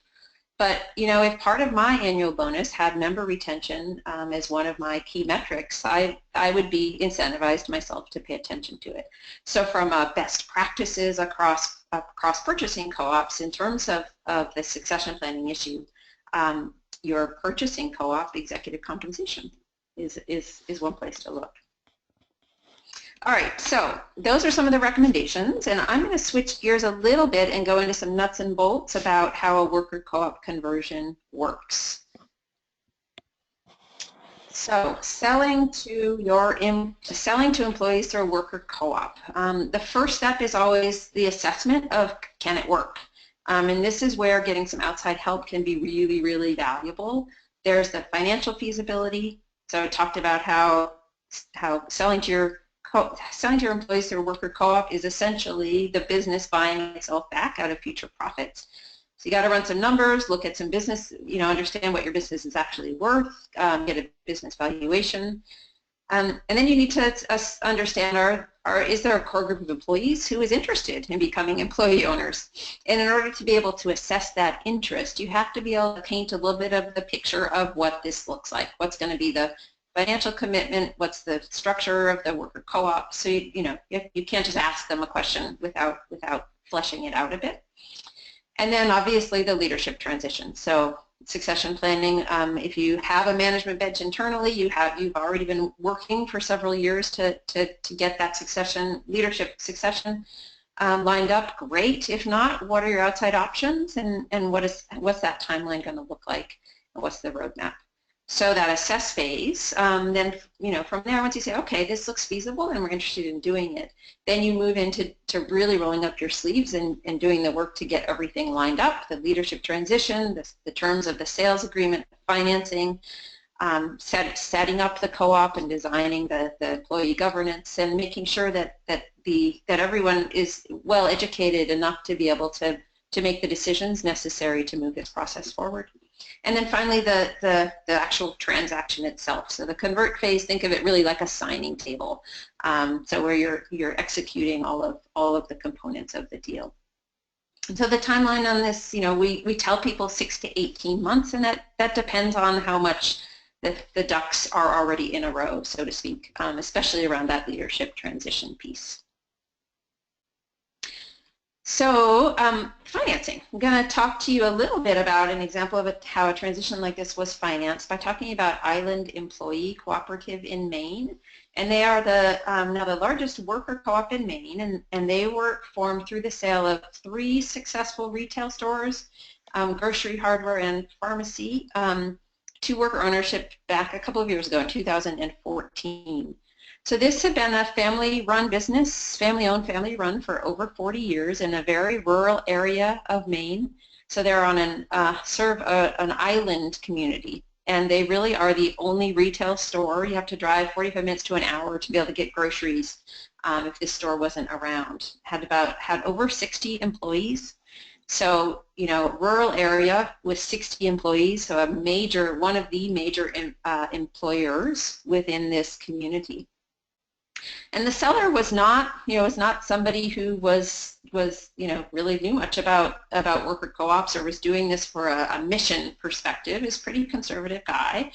But if part of my annual bonus had member retention as one of my key metrics, I would be incentivized myself to pay attention to it. So from best practices across purchasing co-ops in terms of the succession planning issue, your purchasing co-op executive compensation is one place to look. All right, so those are some of the recommendations, and I'm going to switch gears a little bit and go into some nuts and bolts about how a worker co-op conversion works. So selling to employees through a worker co-op. The first step is always the assessment of, can it work? And this is where getting some outside help can be really, really valuable. There's the financial feasibility. So I talked about how selling to your employees through a worker co-op is essentially the business buying itself back out of future profits. So you got to run some numbers, look at some business, understand what your business is actually worth, get a business valuation. And then you need to understand, is there a core group of employees who is interested in becoming employee owners? And in order to be able to assess that interest, you have to be able to paint a little bit of the picture of what this looks like. What's going to be the financial commitment, what's the structure of the worker co-op. So you can't just ask them a question without fleshing it out a bit. And then obviously the leadership transition. So succession planning. If you have a management bench internally, you've already been working for several years to get that leadership succession lined up. Great. If not, what are your outside options, and what's that timeline going to look like, and what's the roadmap? So that assess phase, then from there, once you say, okay, this looks feasible and we're interested in doing it, then you move into really rolling up your sleeves and doing the work to get everything lined up, the leadership transition, the terms of the sales agreement, financing, setting up the co-op and designing the employee governance, and making sure that everyone is well educated enough to be able to make the decisions necessary to move this process forward. And then finally, the actual transaction itself. So the convert phase, think of it really like a signing table. So where you're executing all of the components of the deal. And so the timeline on this, we tell people 6 to 18 months, and that depends on how much the ducks are already in a row, so to speak, especially around that leadership transition piece. So financing. I'm going to talk to you a little bit about an example of how a transition like this was financed by talking about Island Employee Cooperative in Maine. And they are now the largest worker co-op in Maine, and they were formed through the sale of 3 successful retail stores, grocery, hardware, and pharmacy, to worker ownership back a couple of years ago in 2014. So this had been a family-run business, family-owned, family-run for over 40 years in a very rural area of Maine. So they're on serve an island community, and they really are the only retail store. You have to drive 45 minutes to an hour to be able to get groceries if this store wasn't around. Had over 60 employees. So rural area with 60 employees, so one of the major employers within this community. And the seller was not somebody who was really knew much about worker co-ops or was doing this for a mission perspective. He's a pretty conservative guy,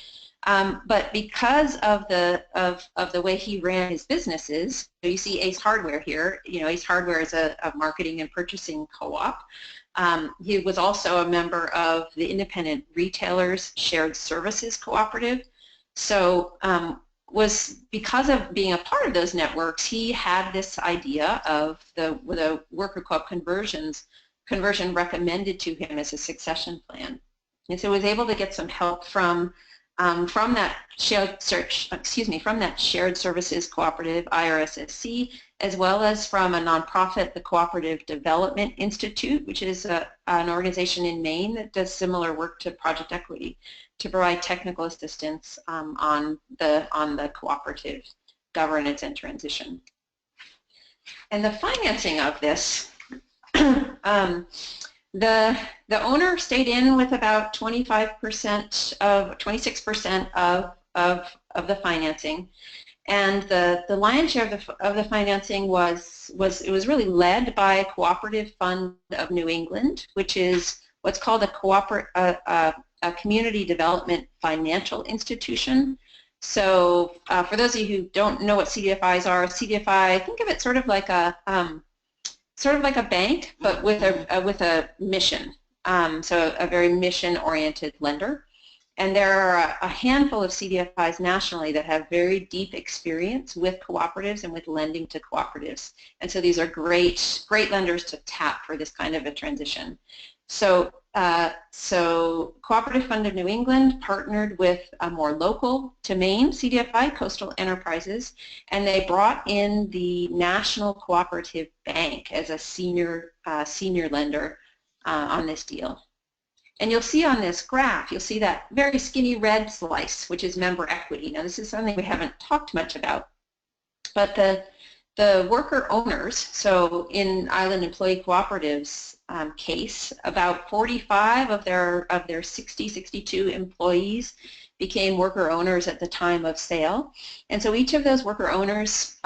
but because of the way he ran his businesses, so you see Ace Hardware here. Ace Hardware is a marketing and purchasing co-op. He was also a member of the Independent Retailers Shared Services Cooperative. So because of being a part of those networks, he had this idea of the worker co-op conversion recommended to him as a succession plan, and so he was able to get some help from that shared services cooperative, IRSSC, as well as from a nonprofit, the Cooperative Development Institute, which is an organization in Maine that does similar work to Project Equity, to provide technical assistance on the cooperative governance and transition. And the financing of this, the owner stayed in with about 26% of the financing, and the lion's share of the financing was really led by Cooperative Fund of New England, which is what's called a community development financial institution. So for those of you who don't know what CDFIs are, CDFI, think of it sort of like a bank, but with a mission. So a very mission-oriented lender. And there are a handful of CDFIs nationally that have very deep experience with cooperatives and with lending to cooperatives. And so these are great lenders to tap for this kind of a transition. So Cooperative Fund of New England partnered with a more local to Maine CDFI, Coastal Enterprises, and they brought in the National Cooperative Bank as a senior lender on this deal. And you'll see on this graph, you'll see that very skinny red slice, which is member equity. Now this is something we haven't talked much about, but the worker owners, so in Island Employee Cooperatives case, about 45 of their 62 employees became worker owners at the time of sale. And so each of those worker owners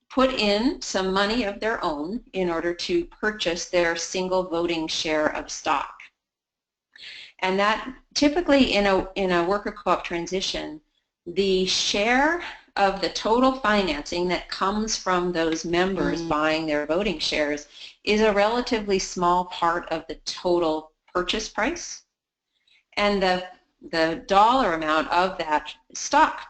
put in some money of their own in order to purchase their single voting share of stock. And that typically in a worker co-op transition, the share of the total financing that comes from those members buying their voting shares is a relatively small part of the total purchase price. And the dollar amount of that stock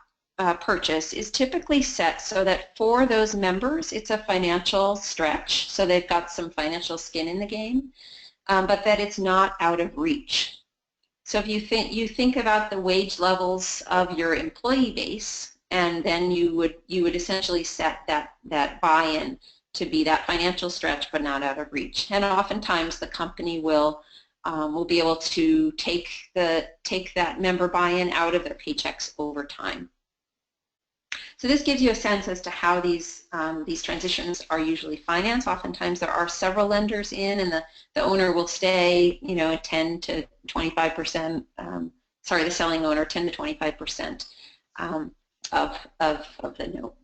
purchase is typically set so that for those members it's a financial stretch, so they've got some financial skin in the game, but that it's not out of reach. So if you think about the wage levels of your employee base, and then you would essentially set that buy-in to be that financial stretch but not out of reach. And oftentimes the company will be able to take that member buy-in out of their paychecks over time. So this gives you a sense as to how these transitions are usually financed. Oftentimes there are several lenders in, and the owner will stay, 10 to 25%. The selling owner 10 to 25% of the note.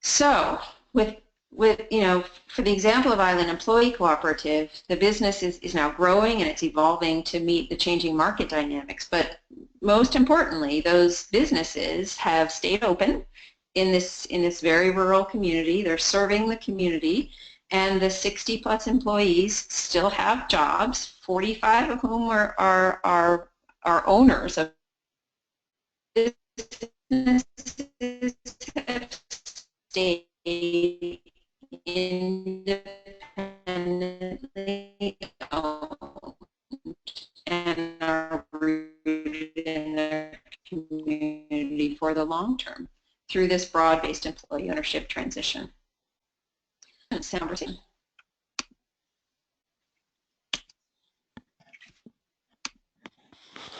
So with for the example of Island Employee Cooperative, the business is now growing and it's evolving to meet the changing market dynamics. But most importantly, those businesses have stayed open in this very rural community. They're serving the community, and the 60+ employees still have jobs, 45 of whom are owners of businesses have stayed independently owned and are rooted in their community for the long term through this broad-based employee ownership transition. Sound proceed.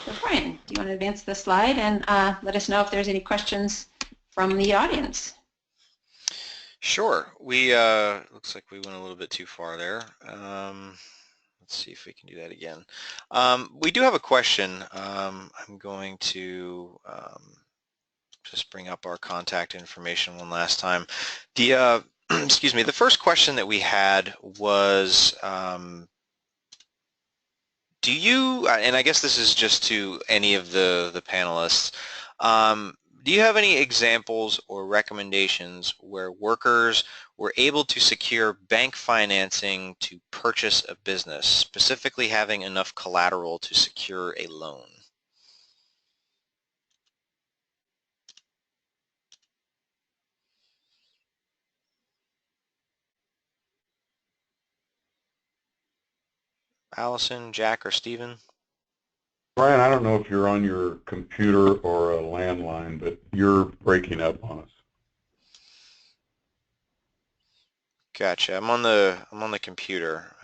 So Brian, do you want to advance the slide and let us know if there's any questions from the audience? Sure. We looks like we went a little bit too far there. Let's see if we can do that again. We do have a question. I'm going to just bring up our contact information one last time. The excuse me. The first question that we had was, do you? And I guess this is just to any of the panelists. Do you have any examples or recommendations where workers were able to secure bank financing to purchase a business, specifically having enough collateral to secure a loan? Allison, Jack, or Stephen? Brian, I don't know if you're on your computer or a landline, but you're breaking up on us. Gotcha. I'm on the computer.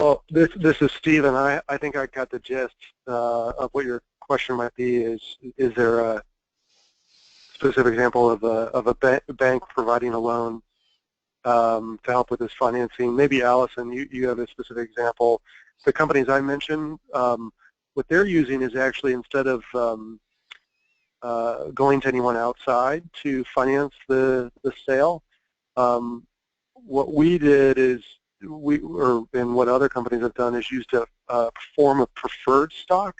Well, this is Stephen. I think I got the gist of what your question might be. Is there a specific example of a bank providing a loan to help with this financing? Maybe Allison, you have a specific example. The companies I mentioned, what they're using is actually, instead of going to anyone outside to finance the sale, what we did is, and what other companies have done is used a form of preferred stock.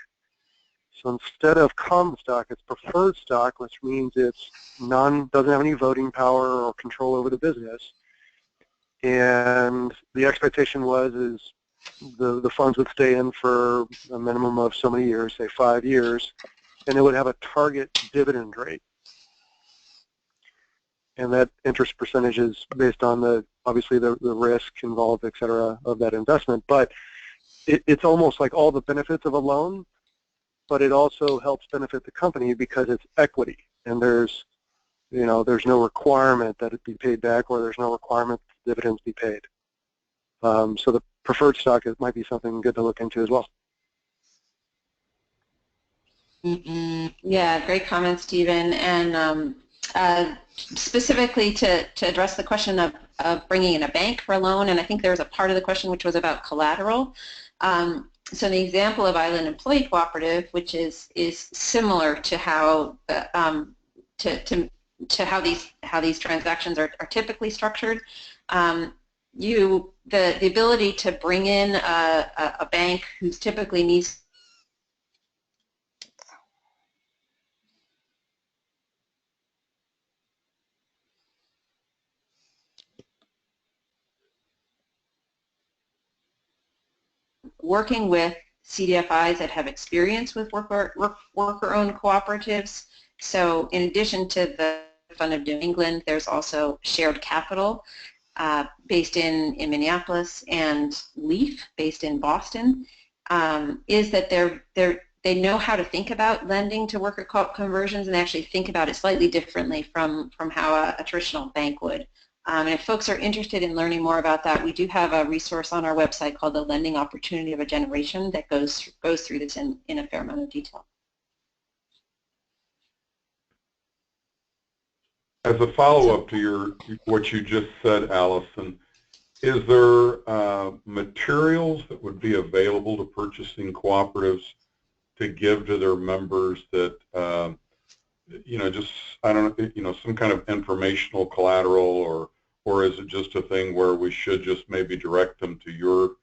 So instead of common stock, it's preferred stock, which means it's doesn't have any voting power or control over the business. And the expectation is the funds would stay in for a minimum of so many years, say 5 years, and it would have a target dividend rate. And that interest percentage is based on obviously the risk involved, et cetera, of that investment. But it's almost like all the benefits of a loan, but it also helps benefit the company because it's equity, and there's no requirement that it be paid back, or there's no requirement that dividends be paid. So the preferred stock might be something good to look into as well. Yeah, great comment, Stephen. And specifically to address the question of bringing in a bank for a loan, and I think there was a part of the question which was about collateral. So the example of Island Employee Cooperative, which is similar to how how these transactions are typically structured. The ability to bring in a bank who's typically needs working with CDFIs that have experience with worker-owned cooperatives. So in addition to the Fund of New England, there's also Shared Capital based in Minneapolis, and LEAF based in Boston. Is that they know how to think about lending to worker co-op conversions and actually think about it slightly differently from how a traditional bank would. And if folks are interested in learning more about that, we do have a resource on our website called The Lending Opportunity of a Generation that goes through this in a fair amount of detail. As a follow-up to what you just said, Allison, is there materials that would be available to purchasing cooperatives to give to their members that, just, I don't know, some kind of informational collateral, or is it just a thing where we should just maybe direct them to your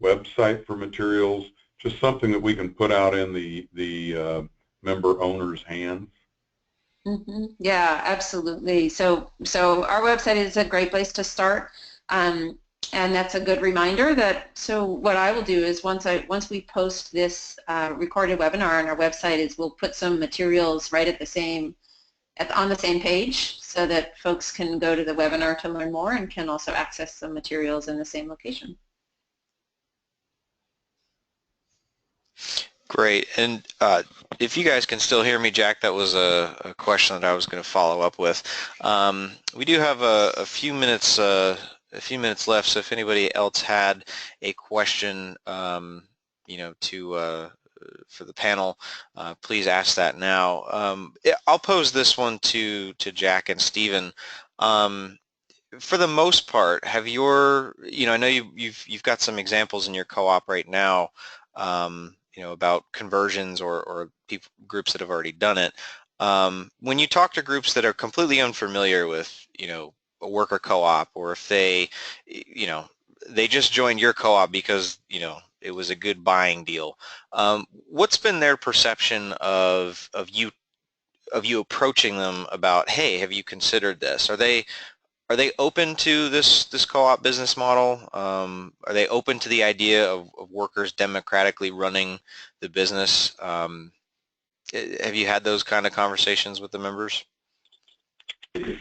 website for materials, just something that we can put out in the member owner's hands? Mm-hmm. Yeah, absolutely. So our website is a great place to start, and that's a good reminder that. So what I will do is once we post this recorded webinar on our website, is we'll put some materials right on the same page, so that folks can go to the webinar to learn more and can also access some materials in the same location. Great. And if you guys can still hear me, Jack, that was a question that I was going to follow up with. We do have a few minutes left, so if anybody else had a question, for the panel, please ask that now. I'll pose this one to Jack and Stephen. For the most part, have I know you've got some examples in your co-op right now, about conversions or groups that have already done it. When you talk to groups that are completely unfamiliar with, a worker co-op, or if they just joined your co-op because, it was a good buying deal, what's been their perception of you approaching them about, hey, have you considered this? Are they open to this co-op business model? Are they open to the idea of workers democratically running the business? Have you had those kind of conversations with the members?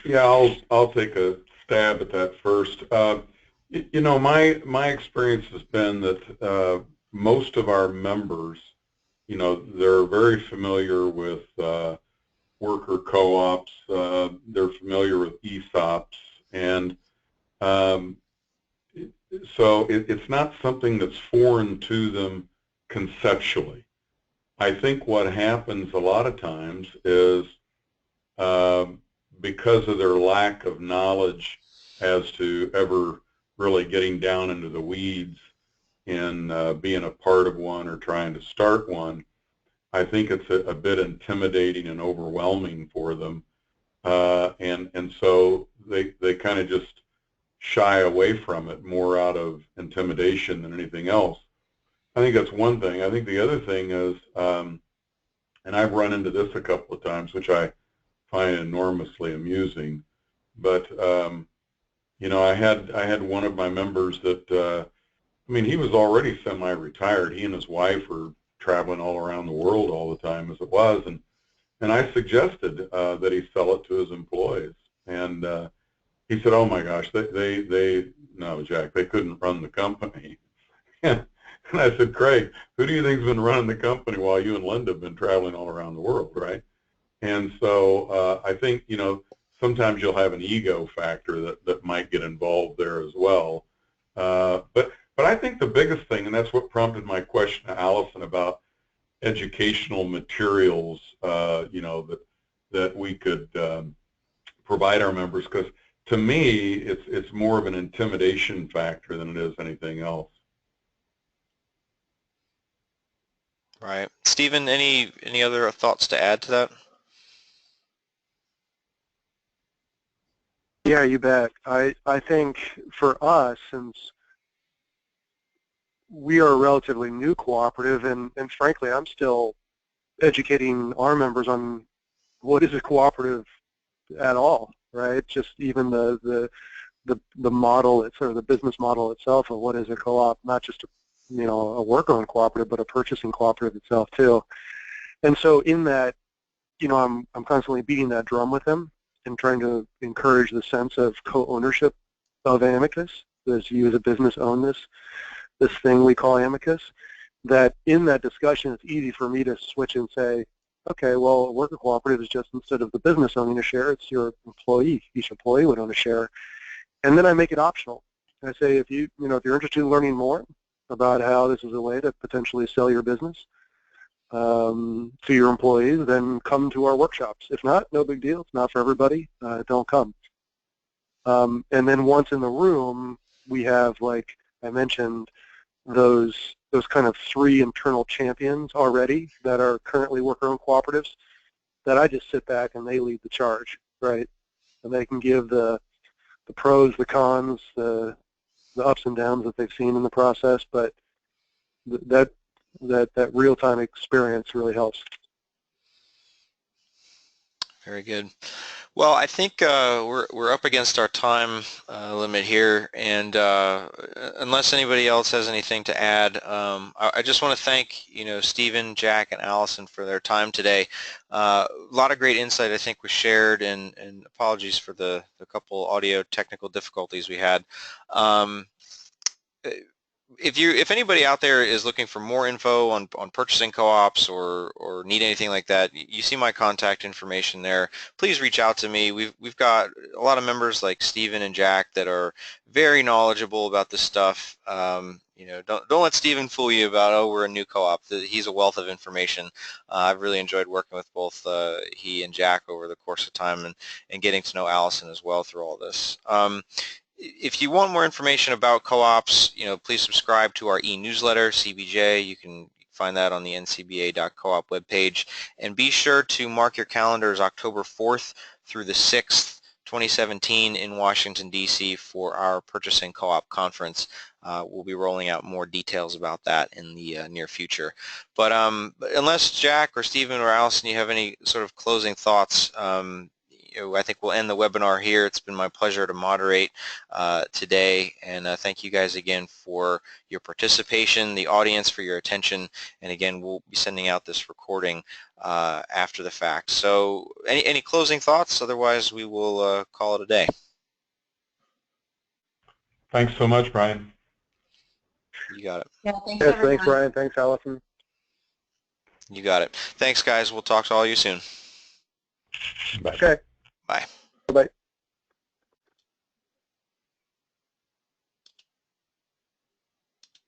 Yeah, I'll take a stab at that first. My experience has been that most of our members, they're very familiar with worker co-ops. They're familiar with ESOPs. And so it's not something that's foreign to them conceptually. I think what happens a lot of times is because of their lack of knowledge as to ever really getting down into the weeds in being a part of one or trying to start one, I think it's a bit intimidating and overwhelming for them. And so they kind of just shy away from it more out of intimidation than anything else. I think that's one thing. I think the other thing is, and I've run into this a couple of times, which I find enormously amusing, but I had one of my members that, he was already semi-retired. He and his wife were traveling all around the world all the time as it was, and I suggested that he sell it to his employees. And he said, oh my gosh, no, Jack, they couldn't run the company. And I said, Craig, who do you think's been running the company while you and Linda have been traveling all around the world, right? And so I think, sometimes you'll have an ego factor that might get involved there as well. But I think the biggest thing, and that's what prompted my question to Allison about educational materials, that we could provide our members, because to me, it's more of an intimidation factor than it is anything else. Right. Stephen, any other thoughts to add to that? Yeah, you bet. I think for us, since we are a relatively new cooperative, and frankly, I'm still educating our members on what is a cooperative at all, right? Just even the model, it's sort of the business model itself of what is a co-op, not just a worker-owned cooperative, but a purchasing cooperative itself too. And so in that, I'm constantly beating that drum with him and trying to encourage the sense of co-ownership of Amicus, as you as a business own this thing we call Amicus, that in that discussion it's easy for me to switch and say, okay, well, a worker cooperative is just, instead of the business owning a share, it's your employee. Each employee would own a share. And then I make it optional. I say, if you're interested in learning more about how this is a way to potentially sell your business to your employees, then come to our workshops. If not, no big deal. It's not for everybody. Don't come. And then once in the room, we have, like I mentioned, those kind of 3 internal champions already that are currently worker-owned cooperatives that I just sit back and they lead the charge, right? And they can give the pros, the cons, the ups and downs that they've seen in the process, but that real-time experience really helps. Very good. Well, I think we're up against our time limit here, and unless anybody else has anything to add, I just want to thank Stephen, Jack, and Allison for their time today. A lot of great insight I think was shared, and apologies for the couple audio technical difficulties we had. If anybody out there is looking for more info on purchasing co-ops or need anything like that, you see my contact information there. Please reach out to me. We've got a lot of members like Stephen and Jack that are very knowledgeable about this stuff. Don't let Stephen fool you about, oh, we're a new co-op. He's a wealth of information. I've really enjoyed working with both he and Jack over the course of time, and getting to know Allison as well through all this. If you want more information about co-ops, please subscribe to our e-newsletter, CBJ. You can find that on the ncba.coop webpage. And be sure to mark your calendars October 4th through the 6th, 2017 in Washington, D.C. for our Purchasing Co-op Conference. We'll be rolling out more details about that in the near future. But unless Jack or Stephen or Allison, you have any sort of closing thoughts, I think we'll end the webinar here. It's been my pleasure to moderate today, and thank you guys again for your participation, the audience for your attention, and again, we'll be sending out this recording after the fact. So any closing thoughts? Otherwise, we will call it a day. Thanks so much, Brian. You got it. Yeah, thanks, Yes, everyone. thanks, Brian. Thanks, Allison. You got it. Thanks, guys. We'll talk to all you soon. Bye. Okay. Bye. Bye-bye.